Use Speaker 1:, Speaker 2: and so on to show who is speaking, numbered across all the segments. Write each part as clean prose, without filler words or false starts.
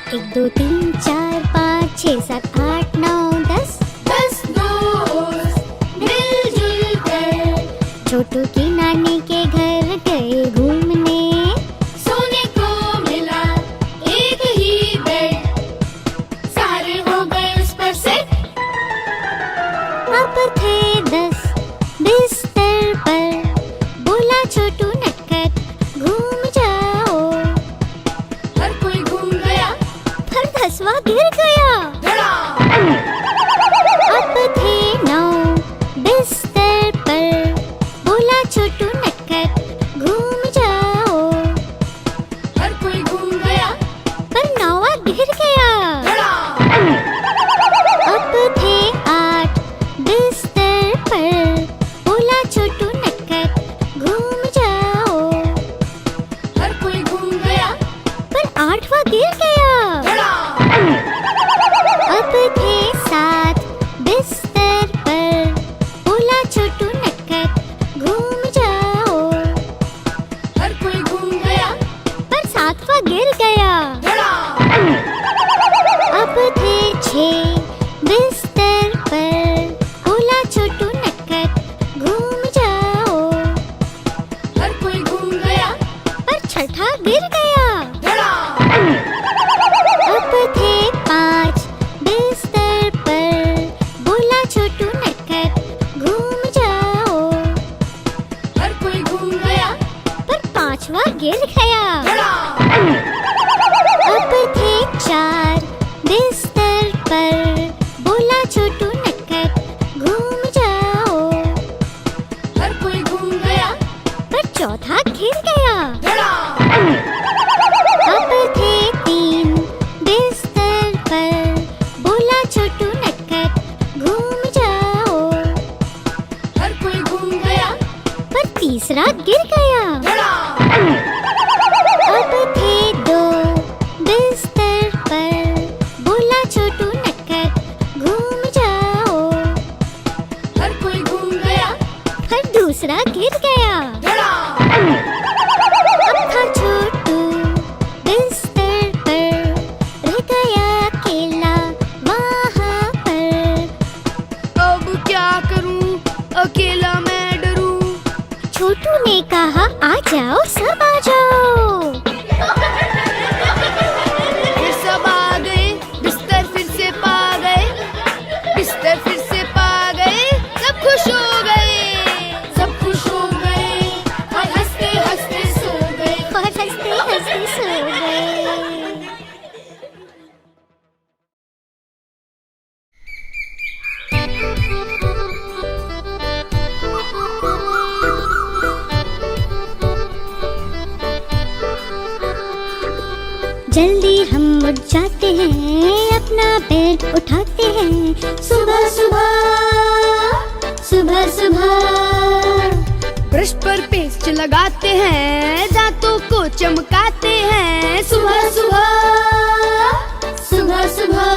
Speaker 1: एक दो तीन चार पाँच छः सात आठ नौ 10
Speaker 2: 10 दोस्त मिलजुल कर
Speaker 1: छोटू की नानी के घर गए घूमने।
Speaker 2: सोने को मिला एक ही बेड, सारे हो गए उस पर सेट।
Speaker 1: अब थे 10 बिस्तर पर, बोला छोटू नटखट घूम जाओ।
Speaker 2: हर कोई घूम गया,
Speaker 1: पर 10वां गिर गया।
Speaker 2: धड़ाम।
Speaker 1: अब थे 9 बिस्तर पर, बोला छोटू नटखट घूम जाओ।
Speaker 2: हर कोई घूम गया,
Speaker 1: पर 9वां गिर गया।
Speaker 2: धड़ाम।
Speaker 1: अब थे 8 बिस्तर पर, बोला छोटू नटखट घूम जाओ।
Speaker 2: हर कोई घूम गया,
Speaker 1: पर 8वां गिर गया।
Speaker 2: धड़ाम।
Speaker 1: अब थे 7 बिस्तर पर, बोला छोटू नटखट घूम जाओ।
Speaker 2: हर कोई घूम गया,
Speaker 1: पर 7वां गिर गया।
Speaker 2: धड़ाम।
Speaker 1: अब थे 6 बिस्तर पर, बोला छोटू नटखट घूम जाओ।
Speaker 2: हर कोई घूम गया,
Speaker 1: पर 6ठा गिर गया।
Speaker 2: धड़ाम।
Speaker 1: अब थे 5 बिस्तर पर, बोला छोटू नटखट घूम जाओ।
Speaker 2: हर कोई घूम गया,
Speaker 1: पर 5वां गिर गया।
Speaker 2: धड़ाम।
Speaker 1: अब थे 4 बिस्तर पर, बोला छोटू नटखट घूम जाओ।
Speaker 2: हर कोई घूम गया,
Speaker 1: पर 4था गिर गया।
Speaker 2: धड़ाम।
Speaker 1: अब थे 3 बिस्तर पर, बोला छोटू नटखट घूम जाओ।
Speaker 2: हर कोई घूम गया,
Speaker 1: पर 3रा गिर गया।
Speaker 2: धड़ाम।
Speaker 1: अब थे 2 बिस्तर पर, बोला छोटू नटखट घूम जाओ।
Speaker 2: हर कोई घूम गया,
Speaker 1: पर 2रा गिर गया।
Speaker 2: धड़ाम।
Speaker 1: अब था छोटू बिस्तर पर, रह गया अकेला वहाँ पर।
Speaker 2: अब क्या करूं, अकेला मैं डरूं।
Speaker 1: छोटू ने कहा आ जाओ सब आ जाओ।
Speaker 2: फिर सब आ गए, बिस्तर फिर से पा गए, बिस्तर फिर से पा गए, सब खुश हो गए, सब खुश हो गए, और हंसते हंसते सो गए।
Speaker 1: और हंसते हंसते सो गए। जल्दी हम उठ जाते हैं, अपना बेड उठाते हैं। सुबह सुबह सुबह सुबह,
Speaker 2: ब्रश पर पेस्ट लगाते हैं, दांतों को चमकाते हैं। सुबह सुबह,
Speaker 1: सुबह सुबह,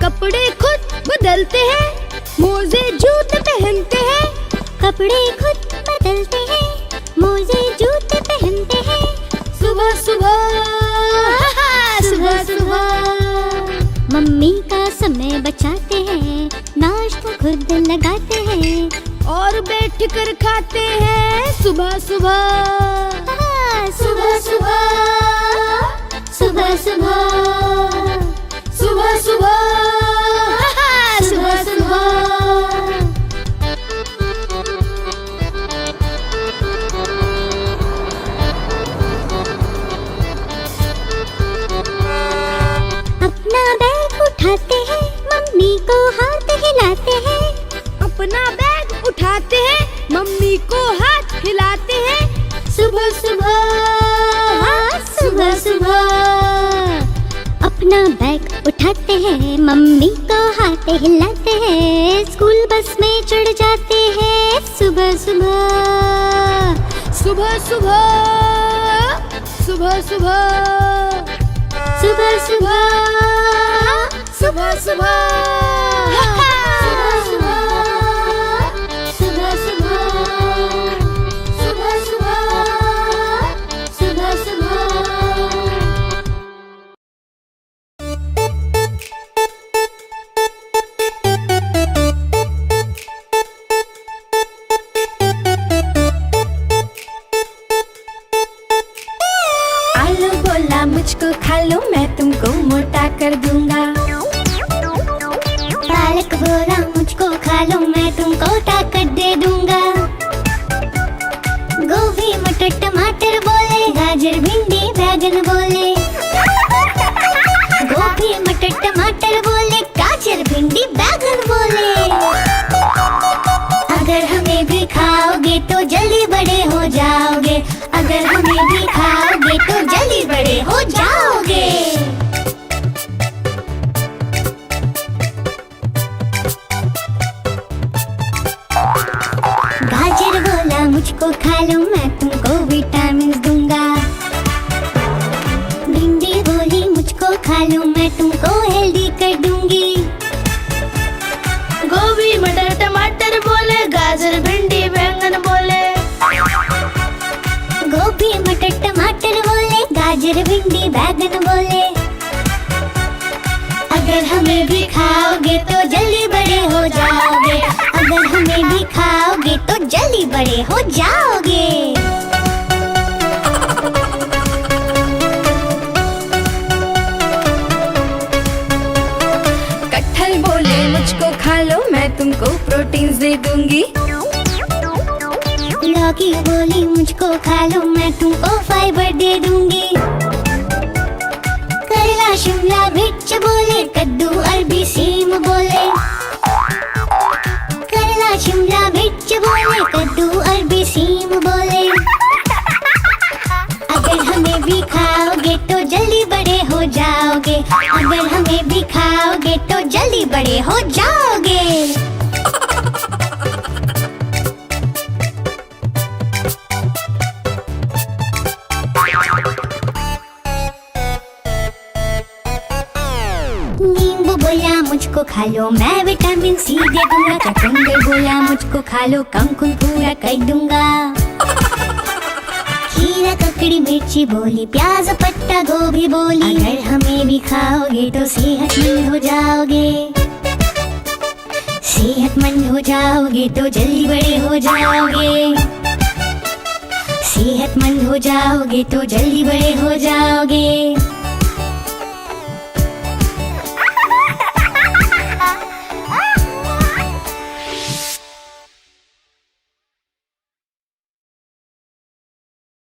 Speaker 2: कपड़े खुद बदलते हैं, मोजे जूते पहनते हैं।
Speaker 1: कपड़े खुद बदलते हैं, मोजे जूते पहनते हैं।
Speaker 2: सुबह सुबह,
Speaker 1: सुबह सुबह, मम्मी का समय बचाते हैं, नाश्ता खुद लगाते हैं।
Speaker 2: और बैठ कर खाते हैं। सुबह सुबह,
Speaker 1: सुबह सुबह, सुबह सुबह,
Speaker 2: सुबह सुबह,
Speaker 1: सुबह सुबह। अपना बैग उठाते हैं, मम्मी को हाथ हिलाते हैं।
Speaker 2: अपना बैग उठाते हैं, मम्मी को हाथ हिलाते हैं।
Speaker 1: सुबह सुबह, सुबह सुबह, अपना बैग उठाते हैं, मम्मी को हाथ हिलाते हैं। स्कूल बस में चढ़ जाते हैं। सुबह सुबह,
Speaker 2: सुबह सुबह, सुबह सुबह,
Speaker 1: सुबह सुबह,
Speaker 2: सुबह सुबह,
Speaker 1: सुबह सुबह। बोला मुझको खा लो मैं तुमको ताकत दे दूंगा। गोभी मटर टमाटर बोले, गाजर भिंडी बैगन बोले। गोभी मटर टमाटर बोले, गाजर भिंडी बैगन बोले। अगर हमें भी खाओगे तो जल्दी बड़े हो जाओगे। अगर हमें भी खाओगे तो जल्दी बड़े हो जाओगे। गाजर बोला मुझको खा लो मैं तुमको विटामिन दूंगा। भिंडी बोली मुझको खा लो मैं तुमको हेल्दी कर दूंगी।
Speaker 2: गोभी मटर टमाटर बोले, गाजर भिंडी बैंगन बोले।
Speaker 1: गोभी मटर टमाटर बोले, गाजर भिंडी बैगन बोले। अगर हमें भी खाओगे तो जल्दी बड़े हो जाओगे। अगर हमें भी खाओगे तो जल्दी बड़े हो जाओगे।
Speaker 2: कटहल बोले मुझको खा लो मैं तुमको प्रोटीन्स दे दूंगी।
Speaker 1: लौकी बोली मुझको खा लो मैं तुमको फाइबर दे दूंगी। करेला शिमला मिर्च बोले, कद्दू अरबी सीम बोले। करेला शिमला मिर्च बोले, कद्दू अरबी सीम बोले। अगर हमें भी खाओगे तो जल्दी बड़े हो जाओगे। अगर हमें भी खाओगे तो जल्दी बड़े हो जाओगे। नींबू बोला मुझको खा लो मैं विटामिन सी दे दूंगा। चुकंदर बोला मुझको खा लो कम खून पूरा कर दूंगा। खीरा ककड़ी मिर्ची बोली, प्याज पत्ता गोभी बोली। अगर हमें भी खाओगे तो सेहतमंद हो जाओगे। सेहतमंद हो जाओगे तो जल्दी बड़े हो जाओगे। सेहतमंद हो जाओगे तो जल्दी बड़े हो जाओगे।